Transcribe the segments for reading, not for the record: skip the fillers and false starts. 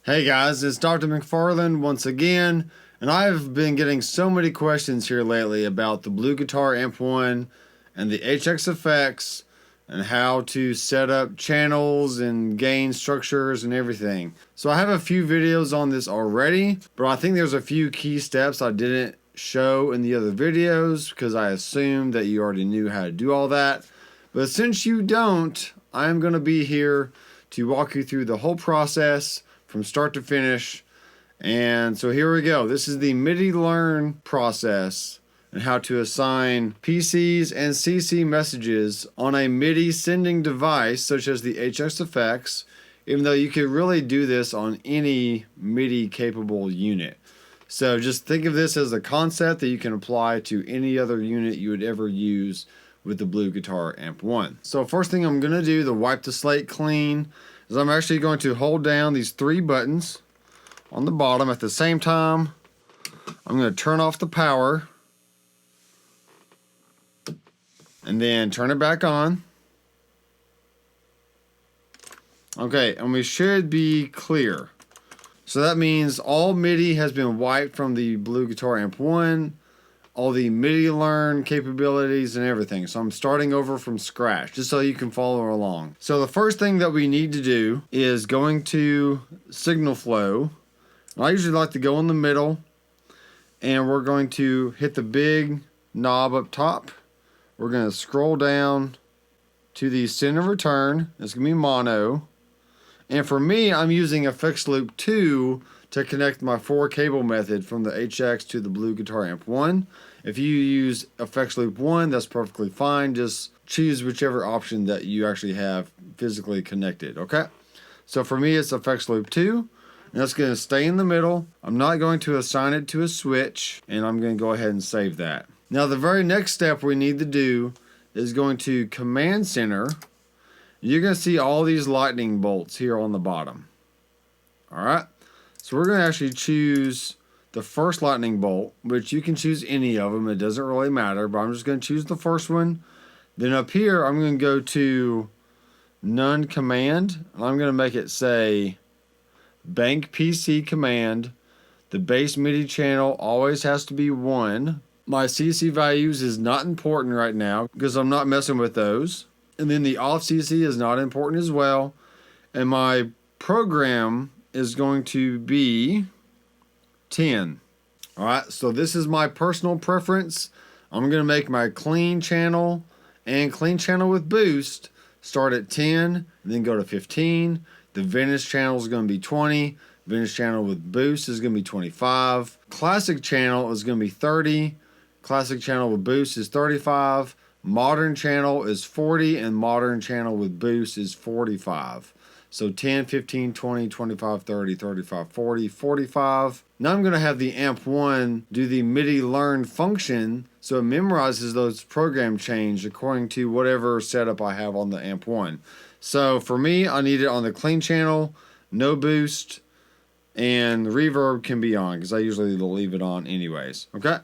Hey guys, it's Doctor McFarland once again, and I've been getting so many questions here lately about the Bluguitar Amp1 and the HX effects and how to set up channels and gain structures and everything. So I have a few videos on this already, but I think there's a few key steps I didn't show in the other videos because I assumed that you already knew how to do all that. But since you don't, I'm going to be here to walk you through the whole process from start to finish. And so here we go. This is the MIDI Learn process and how to assign PCs and CC messages on a MIDI sending device such as the HX effects, even though you could really do this on any MIDI capable unit. So just think of this as a concept that you can apply to any other unit you would ever use with the Bluguitar Amp1. So first thing I'm going to do to wipe the slate clean is I'm actually going to hold down these three buttons on the bottom at the same time. I'm going to turn off the power and then turn it back on. Okay, and we should be clear. So that means all MIDI has been wiped from the Bluguitar Amp1, all the MIDI Learn capabilities and everything. So I'm starting over from scratch just so you can follow along. So the first thing that we need to do is going to signal flow. I usually like to go in the middle, and we're going to hit the big knob up top. We're going to scroll down to the send and return. It's going to be mono. And for me, I'm using Effects Loop 2 to connect my 4-cable method from the HX to the Bluguitar Amp1. If you use Effects Loop 1, that's perfectly fine. Just choose whichever option that you actually have physically connected, okay? So for me, it's Effects Loop 2, and that's going to stay in the middle. I'm not going to assign it to a switch, and I'm going to go ahead and save that. Now, the very next step we need to do is going to Command Center. You're going to see all these lightning bolts here on the bottom. All right? So we're going to actually choose the first lightning bolt, which you can choose any of them. It doesn't really matter, but I'm just going to choose the first one. Then up here, I'm going to go to None Command, and I'm going to make it say Bank PC Command. The base MIDI channel always has to be 1. My CC values is not important right now because I'm not messing with those. And then the off CC is not important as well. And my program is going to be 10. Alright, so this is my personal preference. I'm going to make my clean channel and clean channel with boost start at 10 and then go to 15. The vintage channel is going to be 20. Vintage channel with boost is going to be 25. Classic channel is going to be 30. Classic channel with boost is 35. Modern channel is 40, and modern channel with boost is 45. So 10, 15, 20, 25, 30, 35, 40, 45. Now I'm going to have the Amp1 do the MIDI Learn function so it memorizes those program change according to whatever setup I have on the Amp1. So for me, I need it on the clean channel, no boost, and reverb can be on because I usually leave it on anyways. Okay?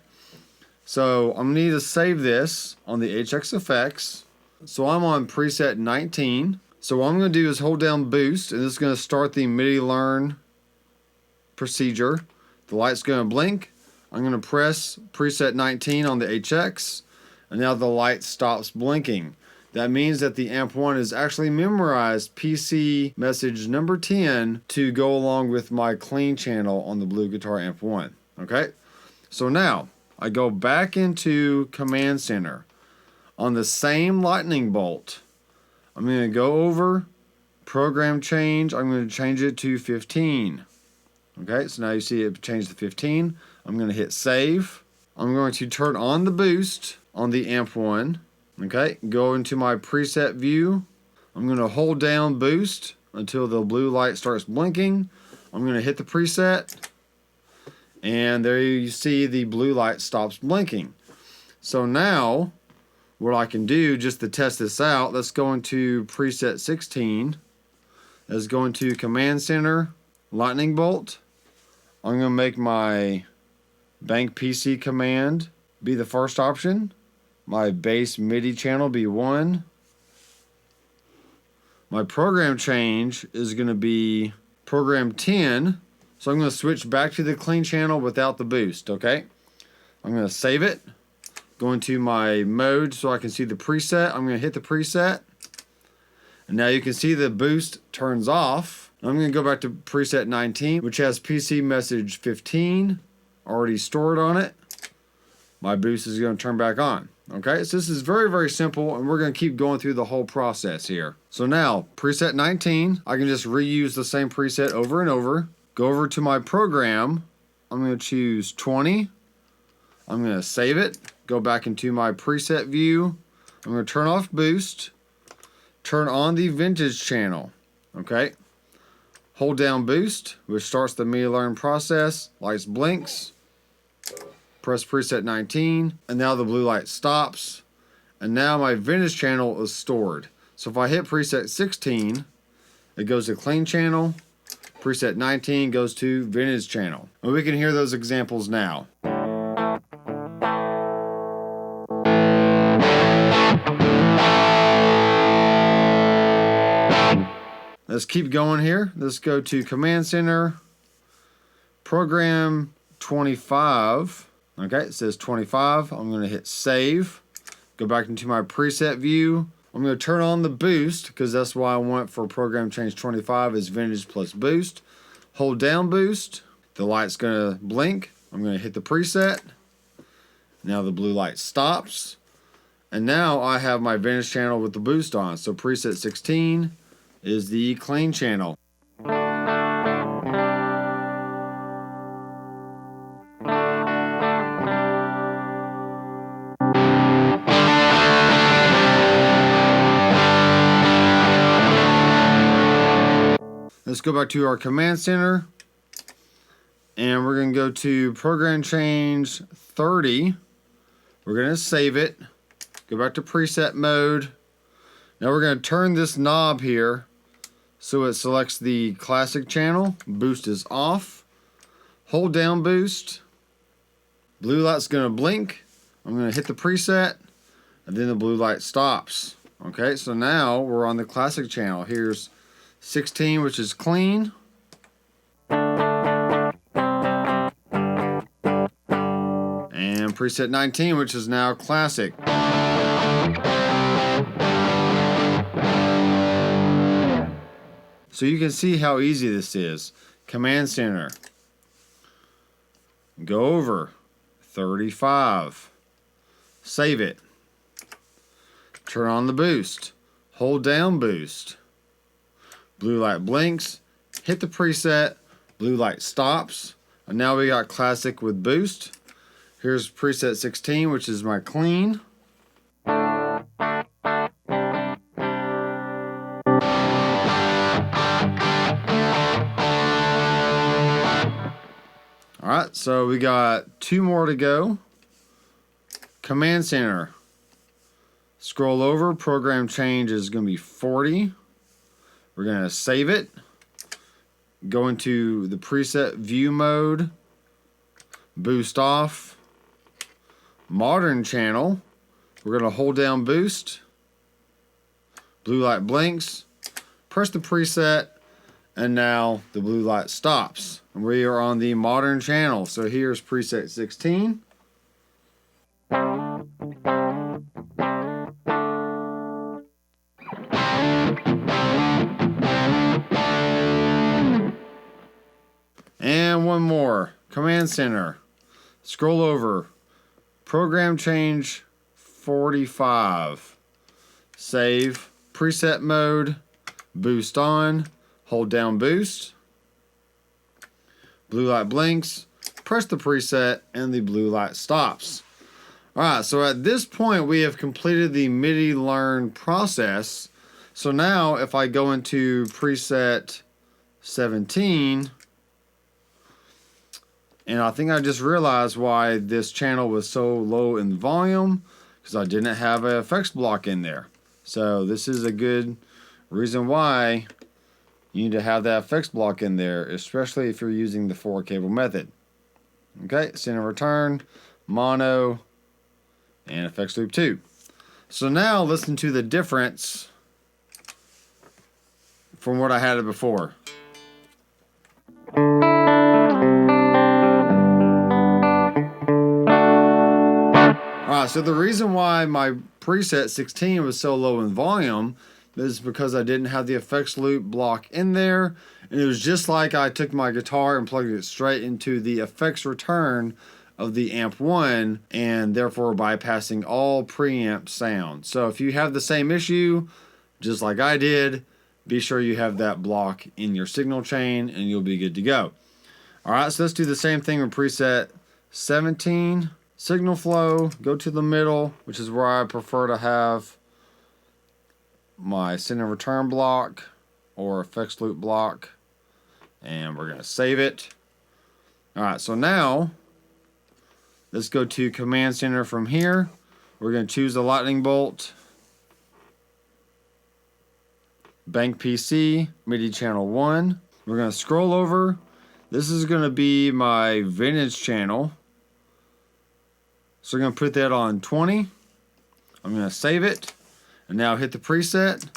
So I'm going to need to save this on the HX effects. So I'm on preset 19. So what I'm going to do is hold down boost, and this is going to start the MIDI Learn procedure. The light's going to blink. I'm going to press preset 19 on the HX, and now the light stops blinking. That means that the Amp1 has actually memorized PC message number 10 to go along with my clean channel on the Bluguitar Amp1. Okay? So now I go back into Command Center. On the same lightning bolt, I'm going to go over, program change, I'm going to change it to 15. Okay, so now you see it changed to 15. I'm going to hit save. I'm going to turn on the boost on the Amp1. Okay, go into my preset view. I'm going to hold down boost until the blue light starts blinking. I'm going to hit the preset. And there you see the blue light stops blinking. So now what I can do just to test this out, let's go into preset 16. Let's go into Command Center, lightning bolt. I'm going to make my bank PC command be the first option. My base MIDI channel be 1. My program change is going to be program 10. So I'm going to switch back to the clean channel without the boost, okay? I'm going to save it. Go into my mode so I can see the preset. I'm going to hit the preset. And now you can see the boost turns off. I'm going to go back to preset 19, which has PC message 15 already stored on it. My boost is going to turn back on. Okay, so this is very, very simple, and we're going to keep going through the whole process here. So now, preset 19, I can just reuse the same preset over and over. Go over to my program. I'm going to choose 20. I'm going to save it. Go back into my preset view. I'm going to turn off boost. Turn on the vintage channel. Okay. Hold down boost, which starts the MIDI Learn process. Lights blinks. Press preset 19, and now the blue light stops, and now my vintage channel is stored. So if I hit preset 16, it goes to clean channel. Preset 19 goes to vintage channel. And we can hear those examples now. Let's keep going here. Let's go to Command Center, program 25. Okay, it says 25. I'm going to hit save. Go back into my preset view. I'm going to turn on the boost because that's why I want for program change 25 is vintage plus boost. Hold down boost. The light's going to blink. I'm going to hit the preset. Now the blue light stops. And now I have my vintage channel with the boost on. So preset 16 is the clean channel. Let's go back to our command center, and we're going to go to program change 30. We're going to save it. Go back to preset mode. Now we're going to turn this knob here so it selects the classic channel. Boost is off. Hold down boost. Blue light's going to blink. I'm going to hit the preset, and then the blue light stops. Okay, so now we're on the classic channel. Here's 16, which is clean. And preset 19, which is now classic. So you can see how easy this is. Command Center. Go over 35. Save it. Turn on the boost. Hold down boost. Blue light blinks, hit the preset, blue light stops, and now we got classic with boost. Here's preset 16, which is my clean. Alright, so we got 2 more to go. Command Center. Scroll over, program change is going to be 40. We're going to save it. Go into the preset view mode. Boost off. Modern channel. We're going to hold down boost. Blue light blinks. Press the preset. And now the blue light stops. And we are on the modern channel. So here's preset 16. And one more. Command Center. Scroll over. Program change 45. Save. Preset mode. Boost on. Hold down boost. Blue light blinks. Press the preset and the blue light stops. Alright, so at this point we have completed the MIDI Learn process. So now if I go into preset 17, and I think I just realized why this channel was so low in volume, because I didn't have an effects block in there. So this is a good reason why you need to have that effects block in there, especially if you're using the 4-cable method. Okay, send and return, mono, and effects loop 2. So now listen to the difference from what I had it before. Alright, so the reason why my preset 16 was so low in volume is because I didn't have the effects loop block in there, and it was just like I took my guitar and plugged it straight into the effects return of the Amp1, and therefore bypassing all preamp sound. So if you have the same issue, just like I did, be sure you have that block in your signal chain and you'll be good to go. Alright, so let's do the same thing with preset 17. Signal flow, go to the middle, which is where I prefer to have my send and return block or effects loop block. And we're going to save it. Alright, so now let's go to Command Center from here. We're going to choose the lightning bolt, Bank PC, MIDI channel 1. We're going to scroll over. This is going to be my vintage channel. So we're going to put that on 20. I'm going to save it. And now hit the preset.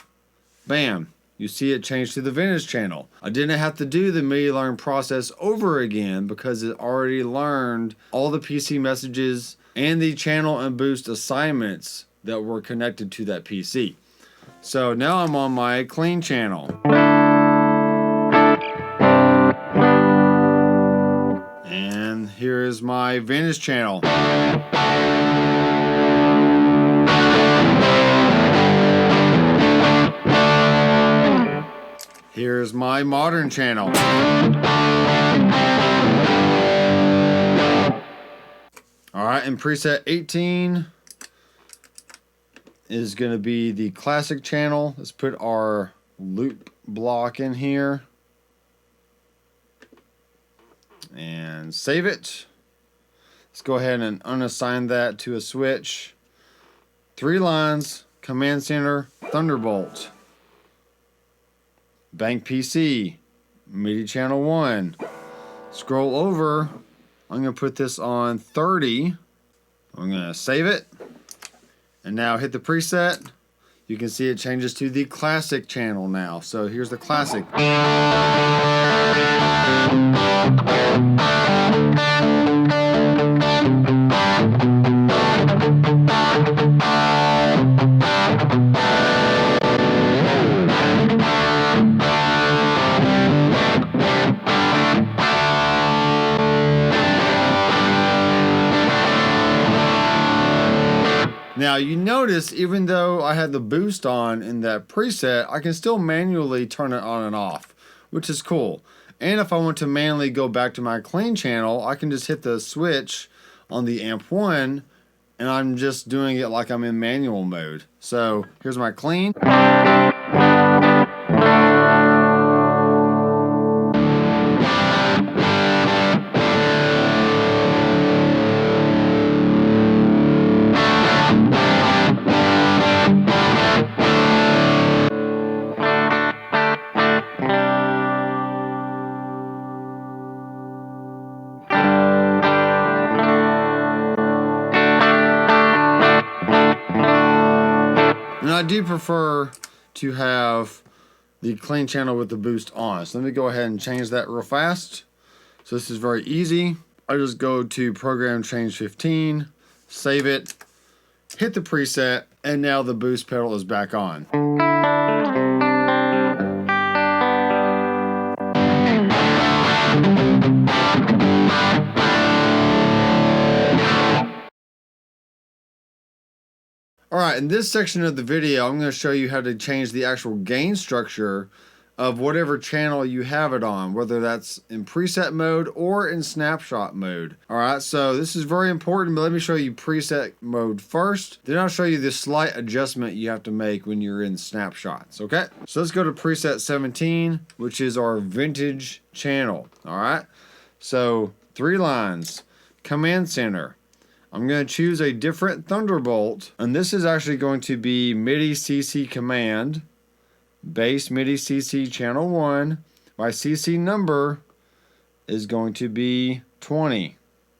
Bam. You see it change to the vintage channel. I didn't have to do the MIDI Learn process over again because it already learned all the PC messages and the channel and boost assignments that were connected to that PC. So now I'm on my clean channel. And here is my vintage channel. Here's my modern channel. Alright, and preset 18 is going to be the classic channel. Let's put our loop block in here. And save it. Let's go ahead and unassign that to a switch. 3 lines, Command Center, Thunderbolt. Bank PC, MIDI channel 1. Scroll over. I'm going to put this on 30. I'm going to save it. And now hit the preset. You can see it changes to the classic channel now. So here's the classic. Now you notice even though I had the boost on in that preset, I can still manually turn it on and off, which is cool. And if I want to manually go back to my clean channel, I can just hit the switch on the Amp1 and I'm just doing it like I'm in manual mode. So here's my clean. And I do prefer to have the clean channel with the boost on. So let me go ahead and change that real fast. So this is very easy. I just go to Program Change 15, save it, hit the preset, and now the boost pedal is back on. Alright, in this section of the video, I'm going to show you how to change the actual gain structure of whatever channel you have it on, whether that's in preset mode or in snapshot mode. Alright, so this is very important, but let me show you preset mode first. Then I'll show you the slight adjustment you have to make when you're in snapshots, okay? So let's go to preset 17, which is our vintage channel. Alright, so 3 lines, Command Center. I'm going to choose a different Thunderbolt, and this is actually going to be MIDI CC command, bass MIDI CC channel 1. My CC number is going to be 20.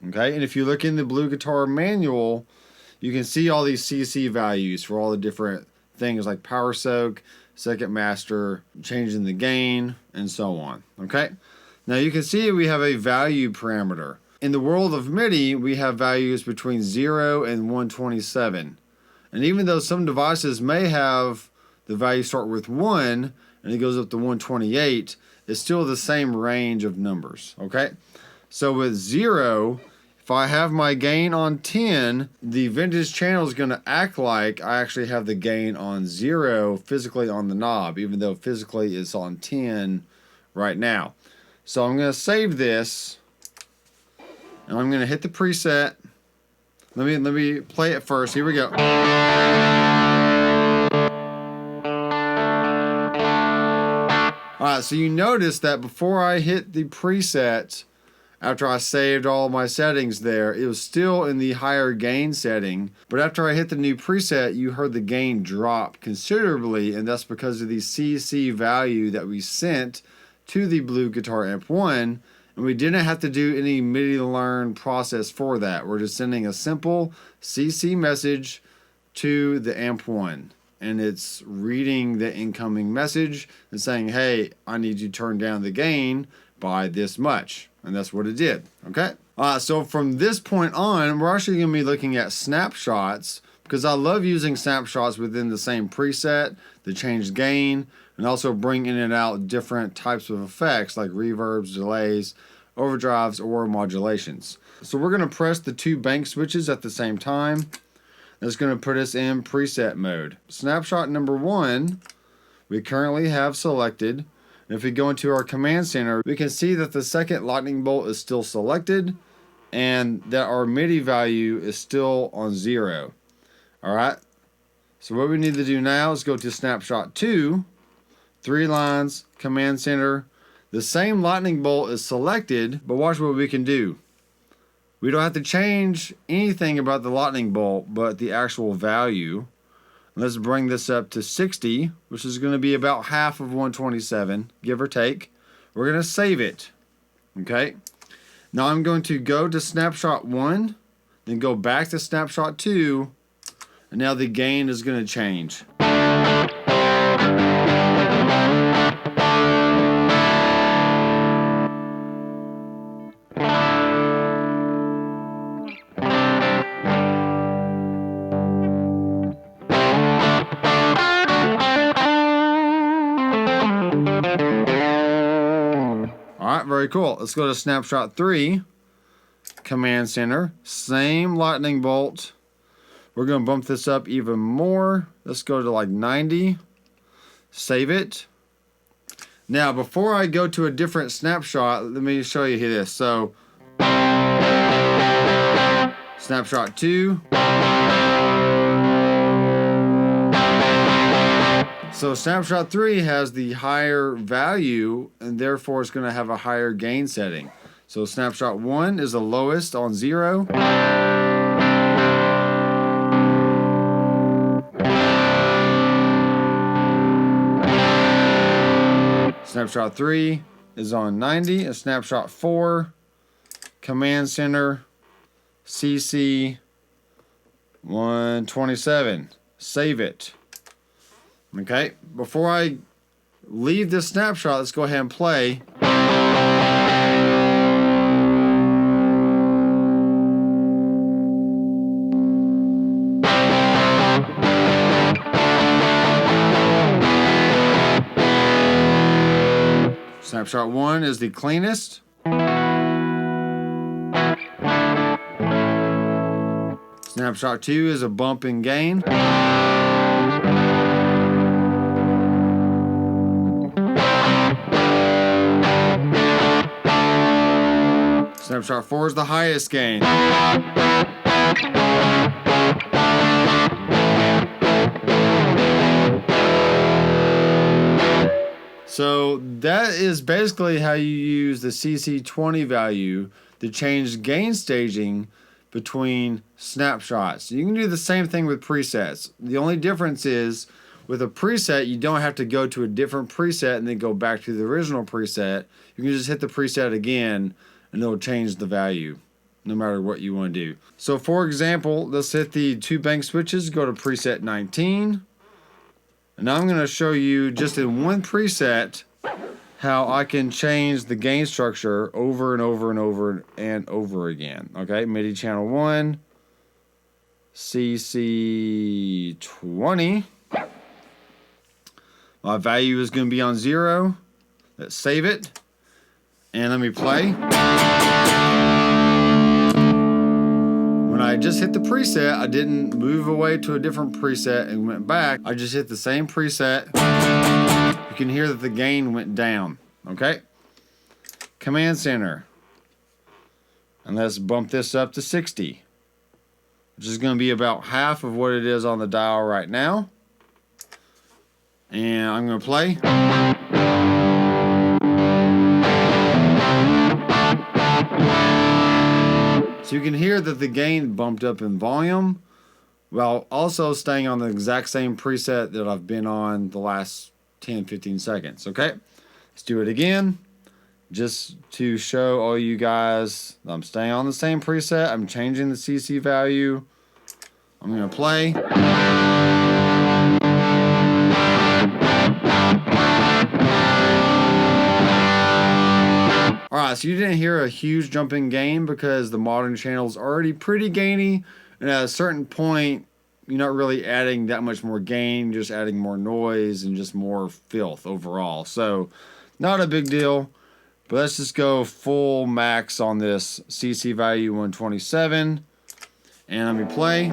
Okay, and if you look in the Bluguitar manual, you can see all these CC values for all the different things like power soak, second master, changing the gain, and so on. Okay, Now you can see we have a value parameter. In the world of MIDI, we have values between 0 and 127. And even though some devices may have the value start with 1 and it goes up to 128, it's still the same range of numbers, okay? So with 0, if I have my gain on 10, the vintage channel is going to act like I actually have the gain on 0 physically on the knob, even though physically it's on 10 right now. So I'm going to save this, and I'm going to hit the preset. Let me play it first. Here we go. Alright, so you notice that before I hit the preset, after I saved all my settings there, it was still in the higher gain setting. But after I hit the new preset, you heard the gain drop considerably, and that's because of the CC value that we sent to the Bluguitar Amp1, and we didn't have to do any MIDI Learn process for that. We're just sending a simple CC message to the Amp1, and it's reading the incoming message and saying, hey, I need you to turn down the gain by this much. And that's what it did, okay? So from this point on, we're actually going to be looking at snapshots, because I love using snapshots within the same preset to change gain and also bring in and out different types of effects like reverbs, delays, overdrives, or modulations. So we're going to press the 2 bank switches at the same time. That's going to put us in preset mode. Snapshot number 1, we currently have selected. And if we go into our command center, we can see that the second lightning bolt is still selected and that our MIDI value is still on 0. Alright, so what we need to do now is go to snapshot 2, 3 lines, command center. The same lightning bolt is selected, but watch what we can do. We don't have to change anything about the lightning bolt, but the actual value. Let's bring this up to 60, which is going to be about half of 127, give or take. We're going to save it. Okay. Now I'm going to go to snapshot 1, then go back to snapshot 2, and now the gain is going to change. Alright, very cool. Let's go to snapshot 3, command center, same lightning bolt. We're going to bump this up even more. Let's go to like 90, save it. Now before I go to a different snapshot, let me show you this. So snapshot 2. So snapshot 3 has the higher value, and therefore it's going to have a higher gain setting. So snapshot 1 is the lowest on 0. Snapshot 3 is on 90, and snapshot 4, command center, CC 127. Save it. Okay, before I leave this snapshot, let's go ahead and play. Snapshot 1 is the cleanest. Snapshot 2 is a bump in gain. Snapshot 4 is the highest gain. So that is basically how you use the CC20 value to change gain staging between snapshots. You can do the same thing with presets. The only difference is with a preset, you don't have to go to a different preset and then go back to the original preset. You can just hit the preset again and it'll change the value no matter what you want to do. So for example, let's hit the 2 bank switches, go to preset 19. And now I'm going to show you just in one preset how I can change the gain structure over and over and over and over again. Okay, MIDI channel 1, CC20. My value is going to be on 0. Let's save it. And let me play. When I just hit the preset, I didn't move away to a different preset and went back. I just hit the same preset. You can hear that the gain went down. Okay? Command center. And let's bump this up to 60. Which is going to be about half of what it is on the dial right now. And I'm going to play. So you can hear that the gain bumped up in volume while also staying on the exact same preset that I've been on the last 10-15 seconds. Okay, let's do it again just to show all you guys I'm staying on the same preset. I'm changing the CC value. I'm going to play. Alright, so you didn't hear a huge jump in gain because the modern channel is already pretty gainy, and at a certain point you're not really adding that much more gain, just adding more noise and just more filth overall. So not a big deal, but let's just go full max on this CC value 127 and let me play.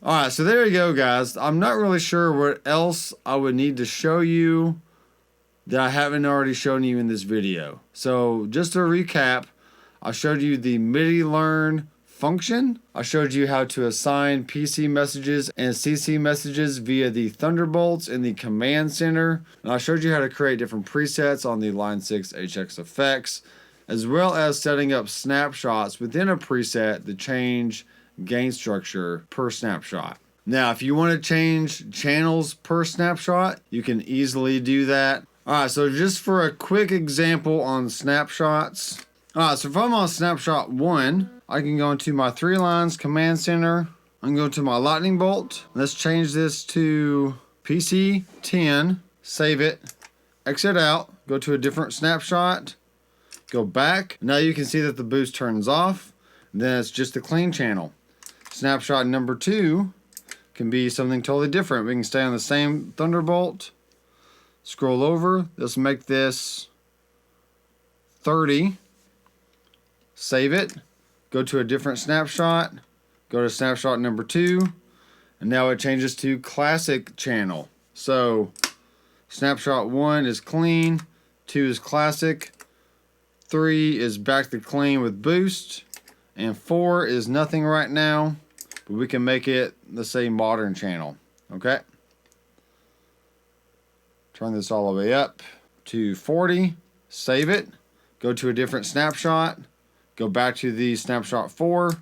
Alright, so there you go, guys. I'm not really sure what else I would need to show you that I haven't already shown you in this video. So just to recap, I showed you the MIDI Learn function. I showed you how to assign PC messages and CC messages via the Thunderbolts in the Command Center. And I showed you how to create different presets on the Line 6 HX effects, as well as setting up snapshots within a preset to change gain structure per snapshot. Now, if you want to change channels per snapshot, you can easily do that. Alright, so just for a quick example on snapshots. Alright, so if I'm on snapshot 1, I can go into my 3 lines Command Center. I can go to my lightning bolt. Let's change this to PC 10. Save it. Exit out. Go to a different snapshot. Go back. Now you can see that the boost turns off. Then it's just a clean channel. Snapshot number 2 can be something totally different. We can stay on the same Thunderbolt. Scroll over. Let's make this 30. Save it. Go to a different snapshot. Go to snapshot number 2. And now it changes to classic channel. So snapshot 1 is clean. 2 is classic. 3 is back to clean with boost. And 4 is nothing right now, but we can make it, let's say, modern channel. Okay. Turn this all the way up to 40. Save it. Go to a different snapshot. Go back to the snapshot 4.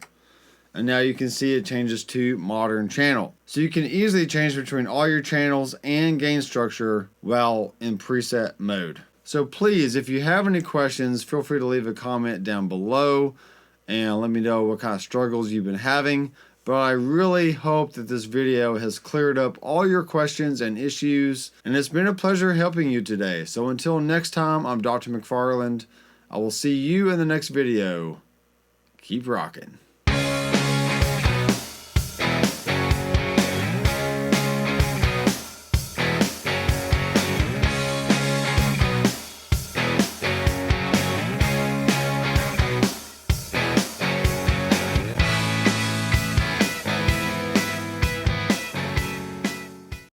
And now you can see it changes to modern channel. So you can easily change between all your channels and gain structure while in preset mode. So please, if you have any questions, feel free to leave a comment down below and let me know what kind of struggles you've been having. But I really hope that this video has cleared up all your questions and issues, and it's been a pleasure helping you today. So until next time, I'm Dr. McFarland. I will see you in the next video. Keep rocking.